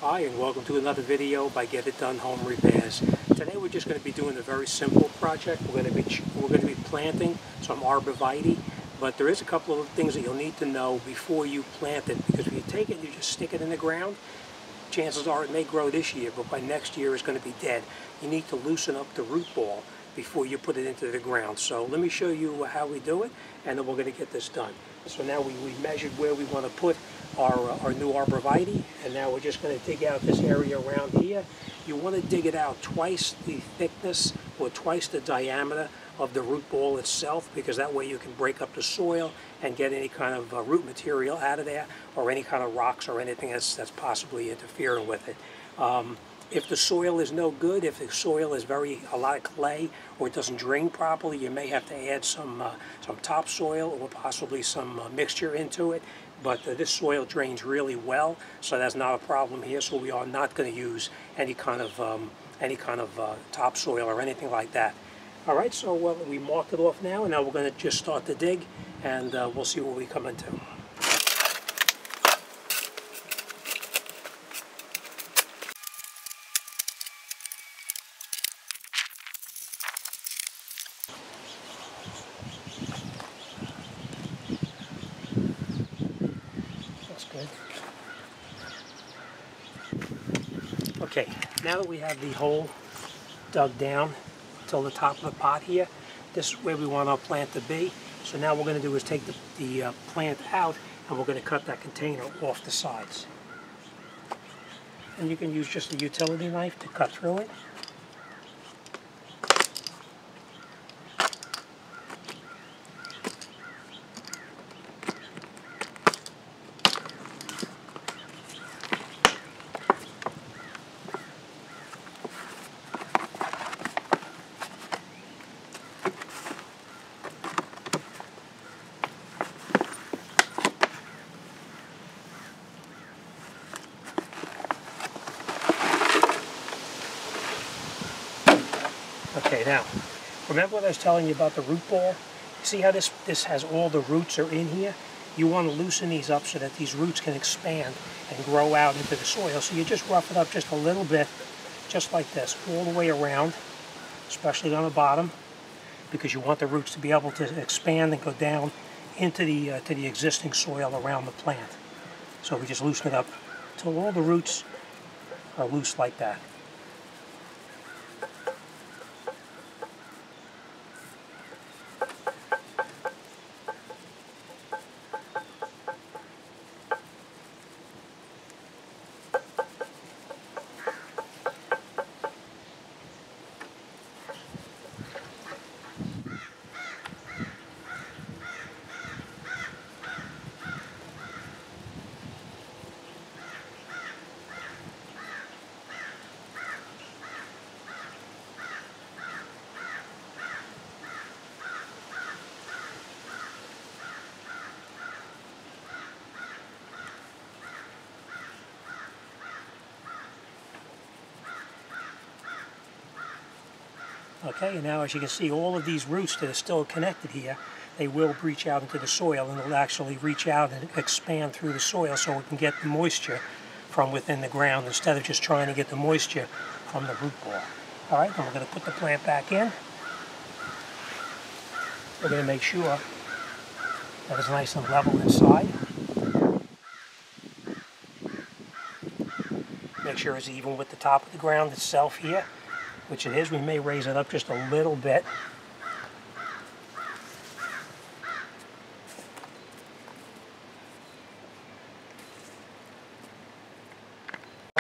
Hi, and welcome to another video by Get It Done Home Repairs. Today we're just going to be doing a very simple project. We're going to be planting some Arborvitae, but there is a couple of things that you'll need to know before you plant it, because if you take it and you just stick it in the ground, chances are it may grow this year, but by next year it's going to be dead. You need to loosen up the root ball before you put it into the ground. So let me show you how we do it, and then we're going to get this done. So now we measured where we want to put our new Arborvitae, and now we're just going to dig out this area around here. You want to dig it out twice the thickness or twice the diameter of the root ball itself, because that way you can break up the soil and get any kind of root material out of there, or any kind of rocks or anything that's possibly interfering with it. If the soil is no good, if the soil is a lot of clay, or it doesn't drain properly, you may have to add some topsoil or possibly some mixture into it. But this soil drains really well, so that's not a problem here. So we are not going to use any kind of topsoil or anything like that. All right, so we marked it off now, and now we're going to just start to dig, and we'll see what we come into. Good. Okay, now that we have the hole dug down till the top of the pot here, this is where we want our plant to be. So now what we're going to do is take the plant out, and we're going to cut that container off the sides. And you can use just a utility knife to cut through it. Okay, now, remember what I was telling you about the root ball? See how this has all the roots are in here? You want to loosen these up so that these roots can expand and grow out into the soil. So you just rough it up just a little bit, just like this, all the way around, especially on the bottom, because you want the roots to be able to expand and go down into the existing soil around the plant. So we just loosen it up until all the roots are loose like that. Okay, and now as you can see, all of these roots that are still connected here, they will reach out into the soil, and they'll actually reach out and expand through the soil so we can get the moisture from within the ground instead of just trying to get the moisture from the root ball. All right, then we're going to put the plant back in. We're going to make sure that it's nice and level inside. Make sure it's even with the top of the ground itself here, which it is. We may raise it up just a little bit.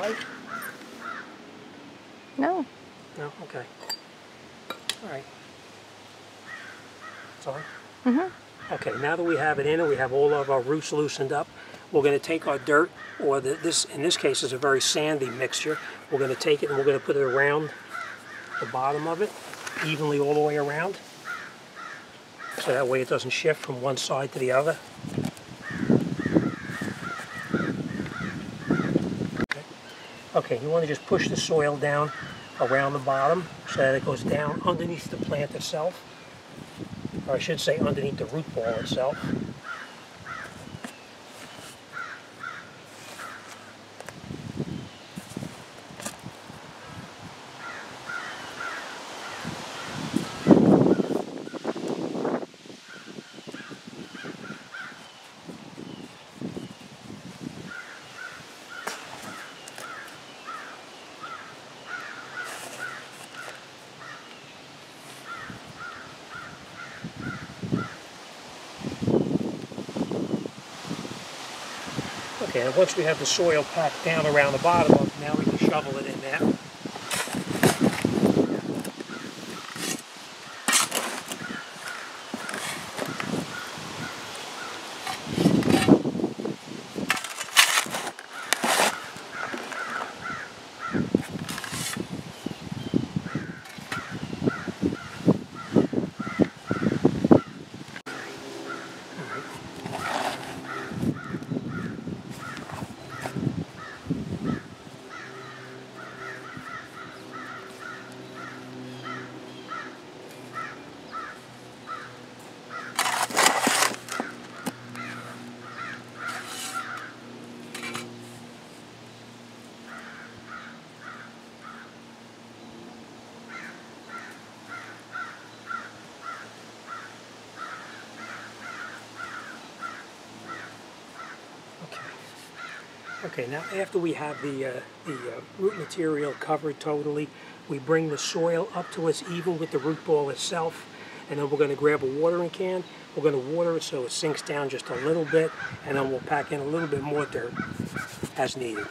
Right? No. No? Okay. All right. Sorry? Mm-hmm. Okay, now that we have it in and we have all of our roots loosened up, we're going to take our dirt, or this in this case is a very sandy mixture. We're going to take it and we're going to put it around the bottom of it, evenly all the way around, so that way it doesn't shift from one side to the other. Okay, you want to just push the soil down around the bottom so that it goes down underneath the plant itself, or I should say underneath the root ball itself. And once we have the soil packed down around the bottom of it, now we can shovel it in there. Okay, now after we have the root material covered totally, we bring the soil up till it's even with the root ball itself, and then we're going to grab a watering can. We're going to water it so it sinks down just a little bit, and then we'll pack in a little bit more dirt as needed.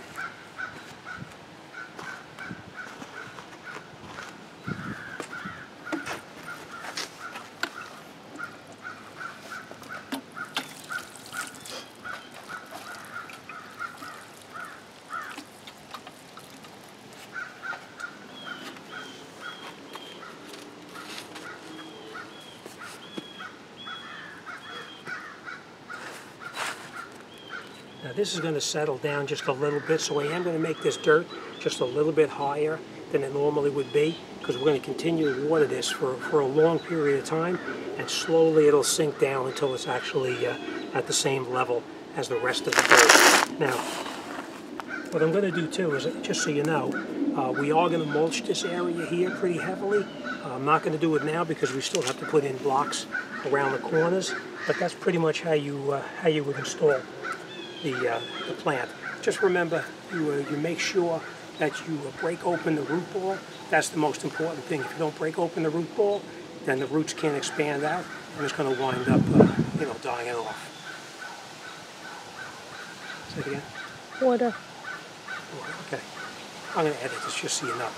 Now this is going to settle down just a little bit, so I am going to make this dirt just a little bit higher than it normally would be, because we're going to continue to water this for a long period of time, and slowly it'll sink down until it's actually at the same level as the rest of the dirt. Now, what I'm going to do too is, just so you know, we are going to mulch this area here pretty heavily. I'm not going to do it now because we still have to put in blocks around the corners, but that's pretty much how you would install the plant. Just remember, you make sure that you break open the root ball. That's the most important thing. If you don't break open the root ball, then the roots can't expand out, and it's going to wind up, dying off. Say it again. Water. Okay. I'm going to edit this just so you know.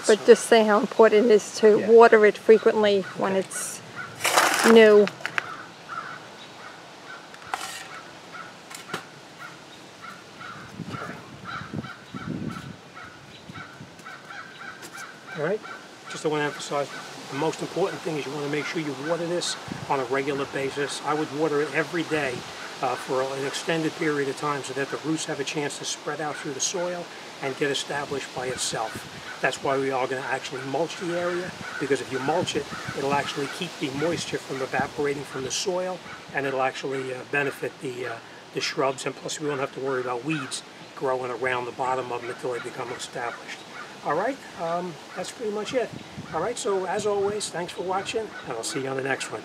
But just say how important it is to water it frequently when it's new. Alright, just I want to emphasize, the most important thing is you want to make sure you water this on a regular basis. I would water it every day for an extended period of time so that the roots have a chance to spread out through the soil and get established by itself. That's why we are going to actually mulch the area, because if you mulch it, it'll actually keep the moisture from evaporating from the soil, and it'll actually benefit the shrubs, and plus we won't have to worry about weeds growing around the bottom of them until they become established. Alright, that's pretty much it. Alright, so as always, thanks for watching, and I'll see you on the next one.